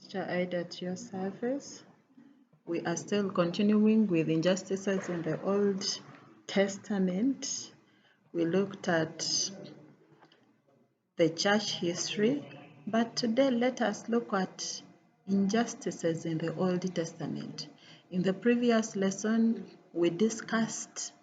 Sister Ida, at your service. We are still continuing with injustices in the Old Testament. We looked at the church history, but today let us look at injustices in the Old Testament. In the previous lesson, we discussed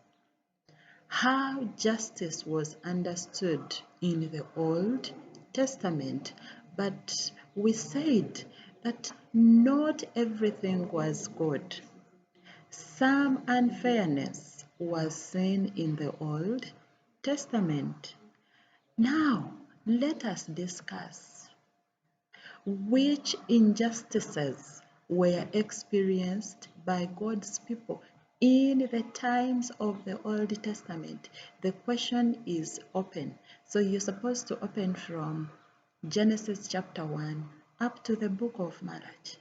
how justice was understood in the Old Testament, but we said that not everything was good. Some unfairness was seen in the Old Testament. Now, let us discuss which injustices were experienced by God's people in the times of the Old Testament. The question is open. So you're supposed to open from Genesis chapter 1 up to the book of Malachi.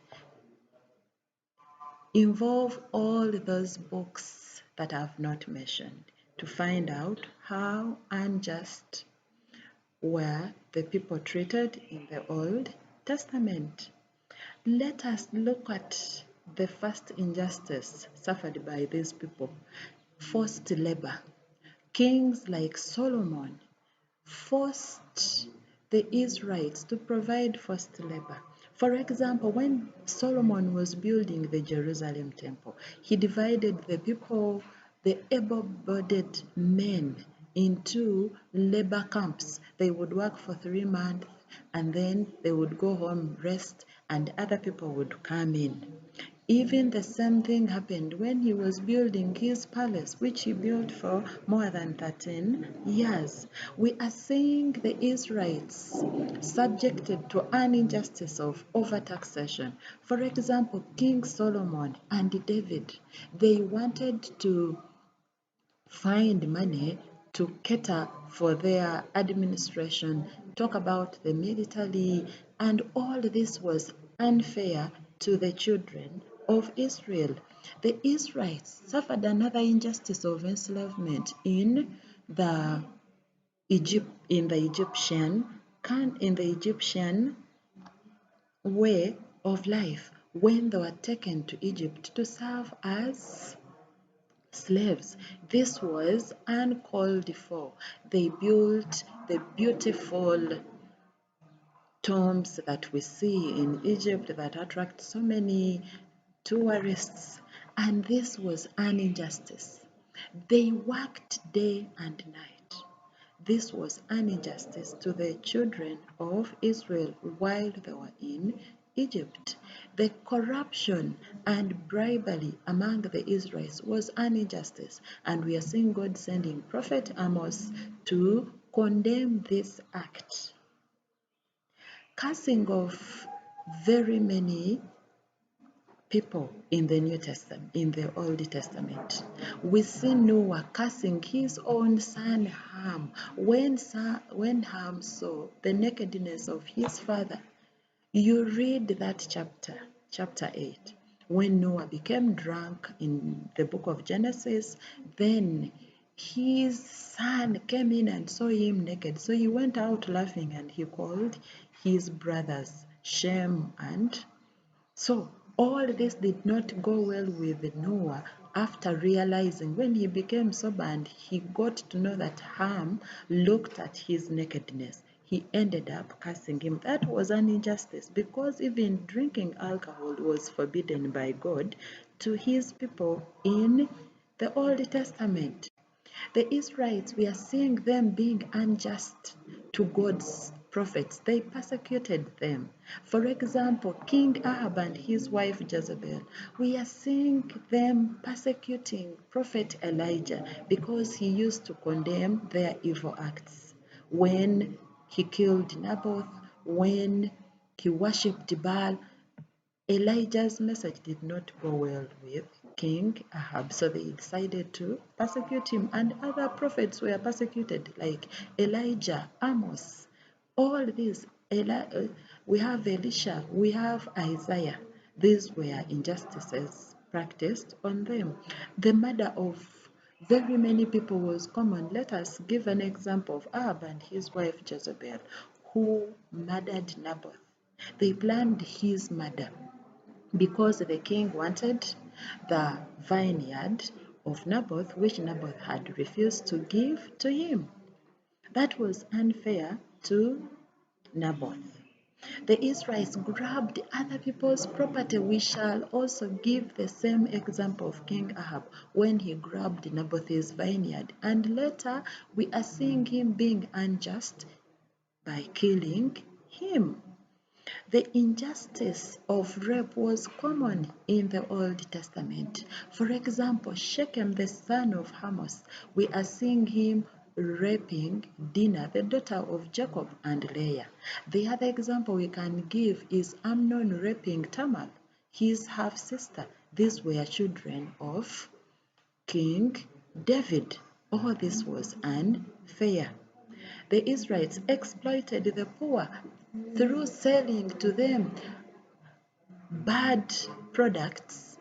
Involve all those books that I have not mentioned to find out how unjust were the people treated in the Old Testament. Let us look at the first injustice suffered by these people, forced labor. Kings like Solomon forced the Israelites to provide forced labor. For example, when Solomon was building the Jerusalem temple, he divided the people, the able-bodied men, into labor camps. They would work for 3 months and then they would go home, rest, and other people would come in. Even the same thing happened when he was building his palace, which he built for more than 13 years. We are seeing the Israelites subjected to an injustice of overtaxation. For example, King Solomon and David, they wanted to find money to cater for their administration, talk about the military, and all this was unfair to the children of Israel. The Israelites suffered another injustice of enslavement in the Egyptian way of life when they were taken to Egypt to serve as slaves. This was uncalled for. They built the beautiful tombs that we see in Egypt that attract so many tourists, and this was an injustice. They worked day and night. This was an injustice to the children of Israel while they were in Egypt. The corruption and bribery among the Israelites was an injustice, and we are seeing God sending Prophet Amos to condemn this act. Cursing of very many people in the New Testament, in the Old Testament. We see Noah cursing his own son Ham when Ham saw the nakedness of his father. You read that chapter 8. When Noah became drunk in the book of Genesis, then his son came in and saw him naked. So he went out laughing and he called his brothers Shem and so all this did not go well with Noah after realizing when he became sober and he got to know that Ham looked at his nakedness. He ended up cursing him. That was an injustice because even drinking alcohol was forbidden by God to his people in the Old Testament. The Israelites, we are seeing them being unjust to God's prophets. They persecuted them. For example, King Ahab and his wife Jezebel, we are seeing them persecuting Prophet Elijah because he used to condemn their evil acts. When he killed Naboth, when he worshipped Baal, Elijah's message did not go well with King Ahab, so they decided to persecute him, and other prophets were persecuted like Elijah, Amos, all these. We have Elisha, we have Isaiah. These were injustices practiced on them. The murder of very many people was common. Let us give an example of Ahab and his wife Jezebel, who murdered Naboth. They planned his murder because the king wanted the vineyard of Naboth, which Naboth had refused to give to him. That was unfair to Naboth. The Israelites grabbed other people's property. We shall also give the same example of King Ahab when he grabbed Naboth's vineyard. And later, we are seeing him being unjust by killing him. The injustice of rape was common in the Old Testament. For example, Shechem, the son of Hamos, we are seeing him raping Dinah, the daughter of Jacob and Leah. The other example we can give is Amnon raping Tamar, his half-sister. These were children of King David. All this was unfair. The Israelites exploited the poor through selling to them bad products.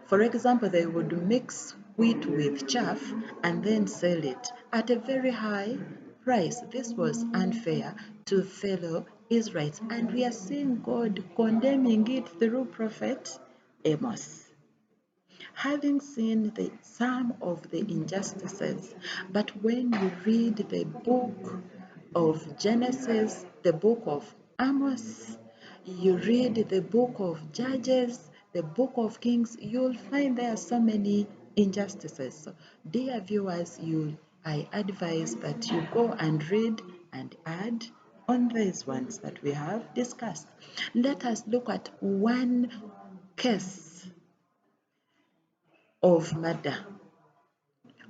For example, they would mix wheat with chaff and then sell it at a very high price. This was unfair to fellow Israelites, and we are seeing God condemning it through prophet Amos. Having seen some of the injustices, but when you read the book of Genesis, the book of Amos, you read the book of Judges, the book of Kings, you'll find there are so many injustices. So, dear viewers, I advise that you go and read and add on these ones that we have discussed. Let us look at one case of murder,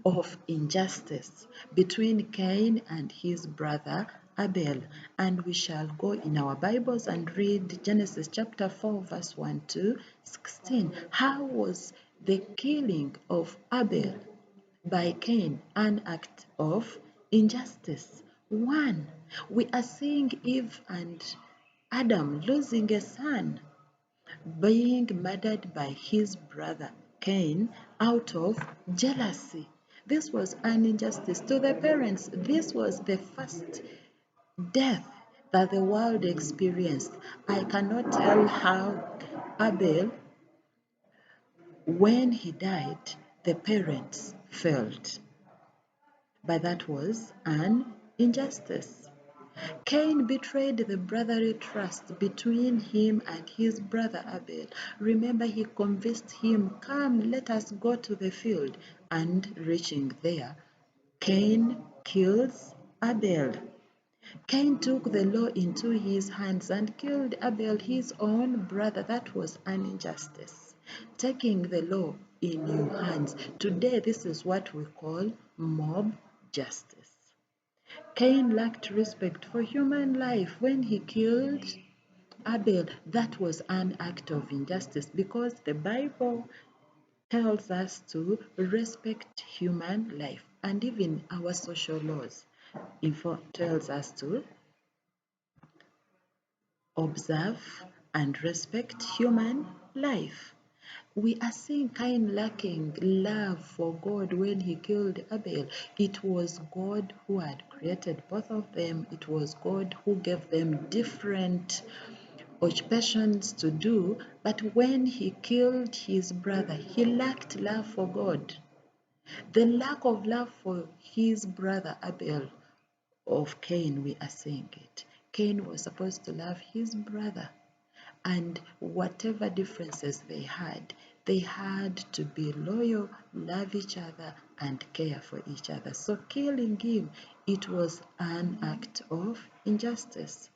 of injustice between Cain and his brother Abel. And we shall go in our Bibles and read Genesis chapter 4, verse 1 to 16. How was the killing of Abel by Cain an act of injustice? One, we are seeing Eve and Adam losing a son, being murdered by his brother Cain out of jealousy. This was an injustice to the parents. This was the first death that the world experienced. I cannot tell how Abel, when he died, the parents felt, but that was an injustice. Cain betrayed the brotherly trust between him and his brother Abel. Remember, he convinced him, "Come, let us go to the field." And reaching there, Cain kills Abel. Cain took the law into his hands and killed Abel, his own brother. That was an injustice. Taking the law in your hands. Today, this is what we call mob justice. Cain lacked respect for human life when he killed Abel. That was an act of injustice because the Bible tells us to respect human life, and even our social laws tells us to observe and respect human life. We are seeing Cain lacking love for God when he killed Abel. It was God who had created both of them. It was God who gave them different occupations to do. But when he killed his brother, he lacked love for God. The lack of love for his brother Abel of Cain, we are seeing it. Cain was supposed to love his brother, and whatever differences they had to be loyal, love each other, and care for each other. So killing him, it was an act of injustice.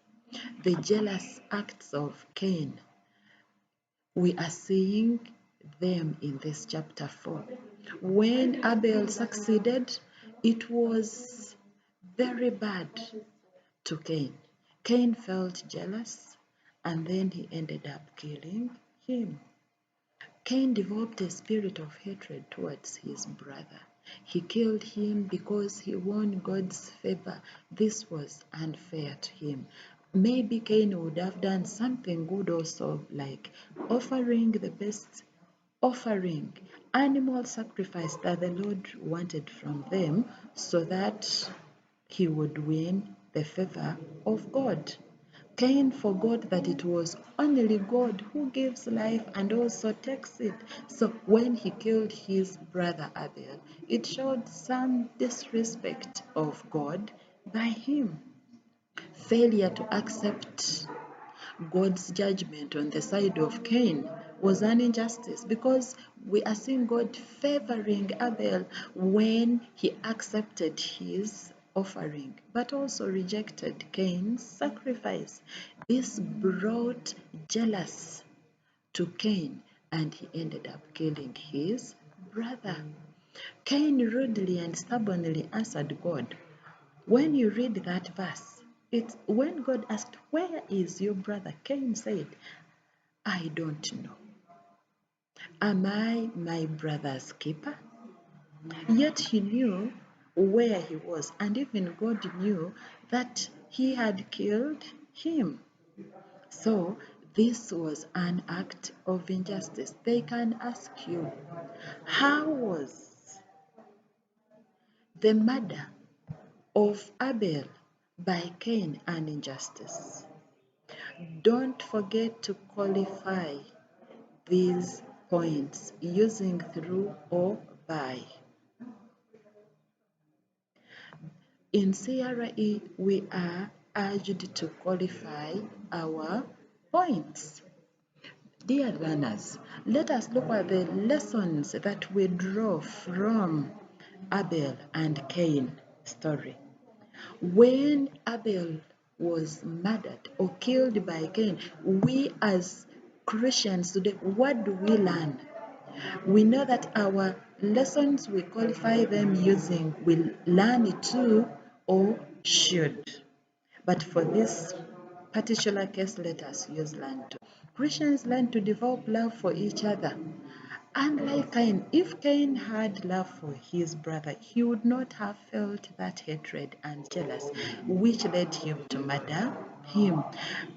The jealous acts of Cain, we are seeing them in this chapter 4. When Abel succeeded, it was very bad to Cain. Cain felt jealous, and then he ended up killing him. Cain developed a spirit of hatred towards his brother. He killed him because he won God's favor. This was unfair to him. Maybe Cain would have done something good also, like offering the best offering, animal sacrifice that the Lord wanted from them so that he would win the favor of God. Cain forgot that it was only God who gives life and also takes it. So when he killed his brother Abel, it showed some disrespect of God by him. Failure to accept God's judgment on the side of Cain was an injustice, because we are seeing God favoring Abel when he accepted his offering, but also rejected Cain's sacrifice. This brought jealousy to Cain, and he ended up killing his brother. Cain rudely and stubbornly answered God. When you read that verse, it's when God asked, "Where is your brother?" Cain said, "I don't know. Am I my brother's keeper?" Yet he knew where he was, and even God knew that he had killed him. So this was an act of injustice. They can ask you, how was the murder of Abel by Cain an injustice? Don't forget to qualify these points using through or by. In CRE, we are urged to qualify our points. Dear learners, let us look at the lessons that we draw from Abel and Cain story. When Abel was murdered or killed by Cain, we as Christians today, what do we learn? We know that our lessons, we qualify them using will learn to or should. But for this particular case, let us use learn to. Christians learn to develop love for each other. Unlike Cain, if Cain had love for his brother, he would not have felt that hatred and jealous, which led him to murder him.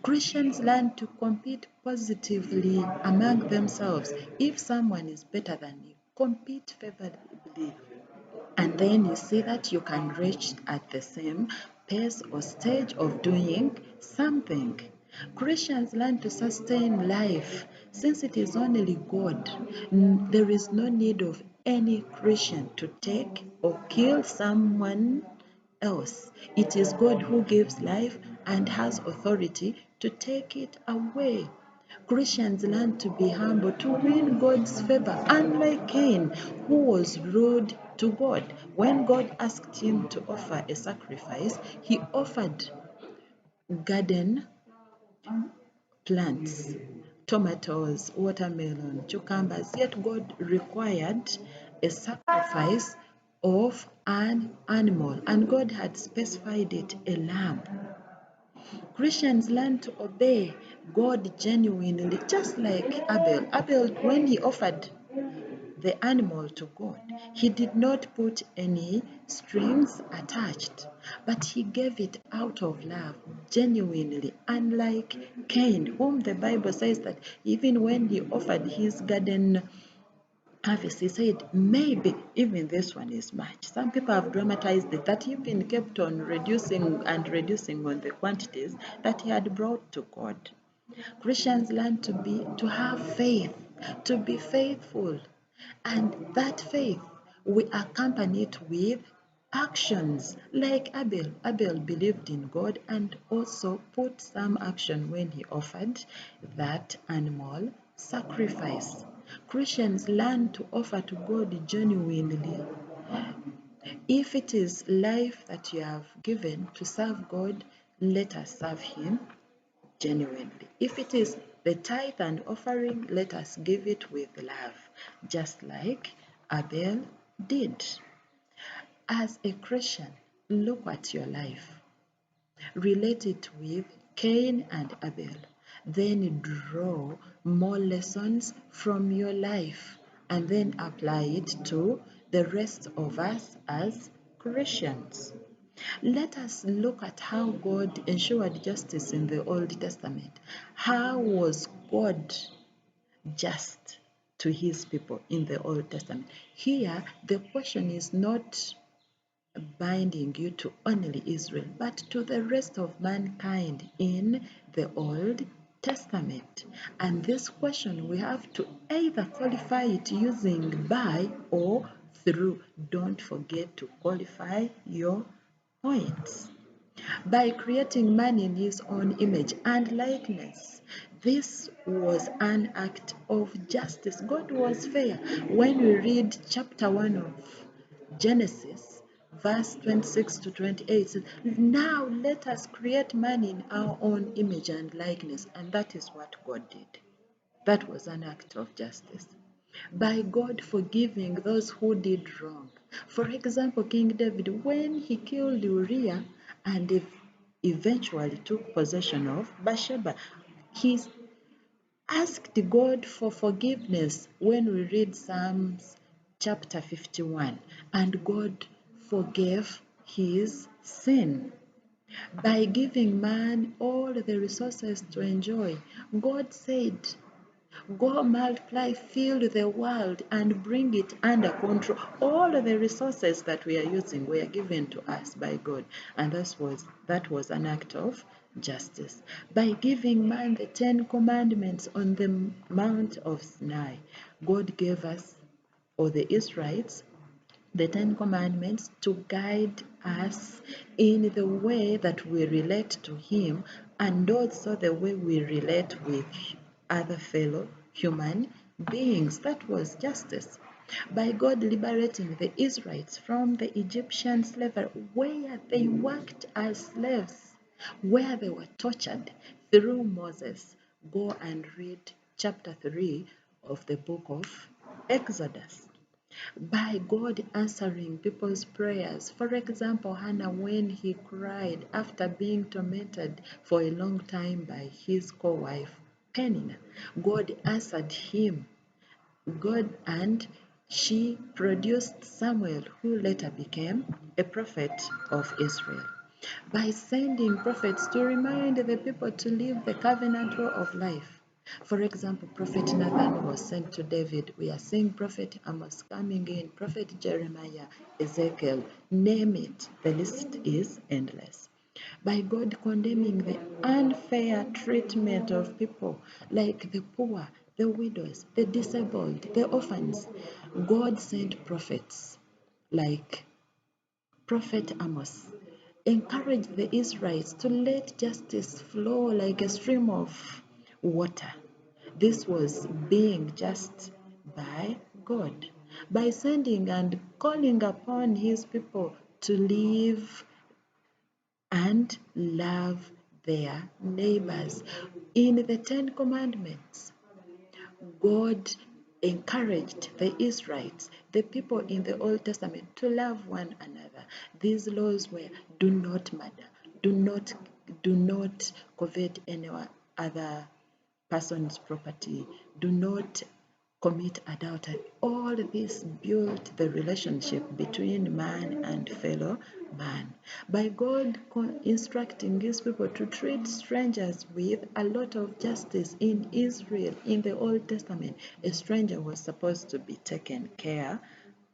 Christians learn to compete positively among themselves. If someone is better than you, compete favorably, and then you see that you can reach at the same pace or stage of doing something. Christians learn to sustain life. Since it is only God, there is no need of any Christian to take or kill someone else. It is God who gives life and has authority to take it away. Christians learn to be humble to win God's favor, unlike Cain, who was rude to God. When God asked him to offer a sacrifice, he offered garden plants, tomatoes, watermelon, cucumbers, yet God required a sacrifice of an animal, and God had specified it a lamb. Christians learn to obey God genuinely, just like Abel. Abel, when he offered the animal to God, he did not put any strings attached, but he gave it out of love, genuinely, unlike Cain, whom the Bible says that even when he offered his garden harvest, he said, maybe even this one is much. Some people have dramatized it, that he even kept on reducing and reducing on the quantities that he had brought to God. Christians learn to have faith, to be faithful, and that faith we accompany it with actions, like Abel. Abel believed in God and also put some action when he offered that animal sacrifice. Christians learn to offer to God genuinely. If it is life that you have given to serve God, let us serve Him genuinely. If it is the tithe and offering, let us give it with love, just like Abel did. As a Christian, look at your life. Relate it with Cain and Abel. Then draw more lessons from your life and then apply it to the rest of us as Christians. Let us look at how God ensured justice in the Old Testament. How was God just to his people in the Old Testament? Here, the question is not binding you to only Israel, but to the rest of mankind in the Old Testament. And this question, we have to either qualify it using by or through. Don't forget to qualify your points. By creating man in his own image and likeness. This was an act of justice. God was fair. When we read chapter 1 of Genesis, verse 26 to 28, it says, now let us create man in our own image and likeness. And that is what God did. That was an act of justice. By God forgiving those who did wrong. For example, King David, when he killed Uriah and eventually took possession of Bathsheba, he asked God for forgiveness when we read Psalms chapter 51, and God forgave his sin. By giving man all the resources to enjoy, God said, go multiply, fill the world, and bring it under control. All the resources that we are using were given to us by God, and that was an act of justice. By giving man the 10 commandments on the Mount of Sinai, God gave us, or the Israelites, the 10 Commandments to guide us in the way that we relate to Him and also the way we relate with other fellow human beings. That was justice. By God liberating the Israelites from the Egyptian slavery where they worked as slaves, where they were tortured through Moses. Go and read chapter 3 of the book of Exodus. By God answering people's prayers. For example, Hannah, when he cried after being tormented for a long time by his co-wife Peninnah, God answered him. And she produced Samuel, who later became a prophet of Israel. By sending prophets to remind the people to live the covenant law of life. For example, Prophet Nathan was sent to David. We are seeing Prophet Amos coming in, Prophet Jeremiah, Ezekiel, name it. The list is endless. By God condemning the unfair treatment of people like the poor, the widows, the disabled, the orphans, God sent prophets like Prophet Amos encouraged the Israelites to let justice flow like a stream of water. This was being just by God, by sending and calling upon his people to live and love their neighbors. In the 10 Commandments, God encouraged the Israelites, the people in the Old Testament, to love one another. These laws were: do not murder, do not covet any other person's property, do not commit adultery. All this built the relationship between man and fellow man. By God instructing his people to treat strangers with a lot of justice. In Israel, in the Old Testament, a stranger was supposed to be taken care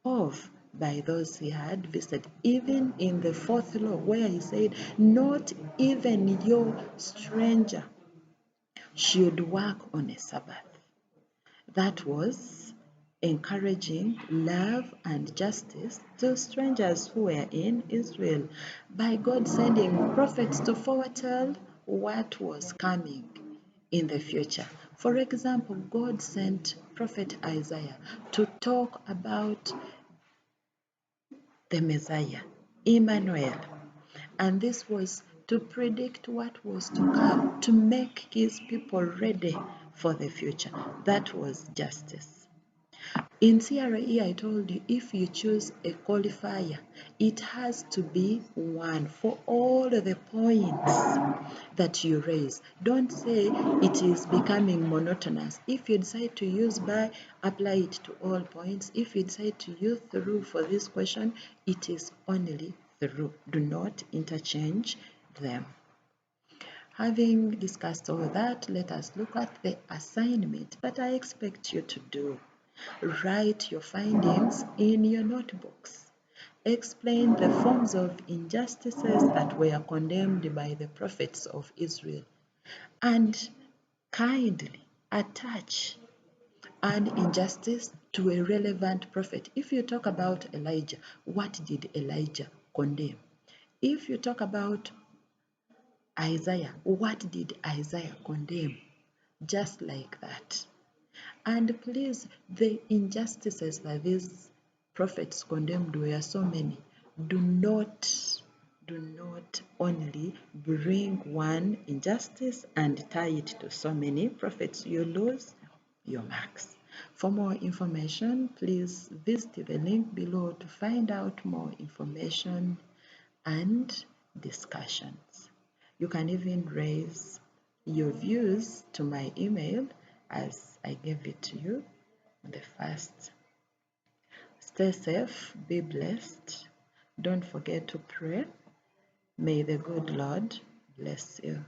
of by those he had visited. Even in the fourth law, where he said, not even your stranger should work on a Sabbath. That was encouraging love and justice to strangers who were in Israel, by God sending prophets to foretell what was coming in the future. For example, God sent prophet Isaiah to talk about the Messiah, Emmanuel. And this was to predict what was to come, to make his people ready for the future. That was justice. In CRE, I told you, if you choose a qualifier, it has to be 1 for all the points that you raise. Don't say it is becoming monotonous. If you decide to use by, apply it to all points. If you decide to use through for this question, it is only through. Do not interchange them. Having discussed all that, let us look at the assignment that I expect you to do. Write your findings in your notebooks. explain the forms of injustices that were condemned by the prophets of Israel, and kindly attach an injustice to a relevant prophet. If you talk about Elijah, what did Elijah condemn? If you talk about Isaiah, what did Isaiah condemn? Just like that. And please, the injustices that these prophets condemned were so many. Do not only bring one injustice and tie it to so many prophets. You lose your marks. For more information, please visit the link below to find out more information and discussions. You can even raise your views to my email as I gave it to you in the first. Stay safe, be blessed. Don't forget to pray. May the good Lord bless you.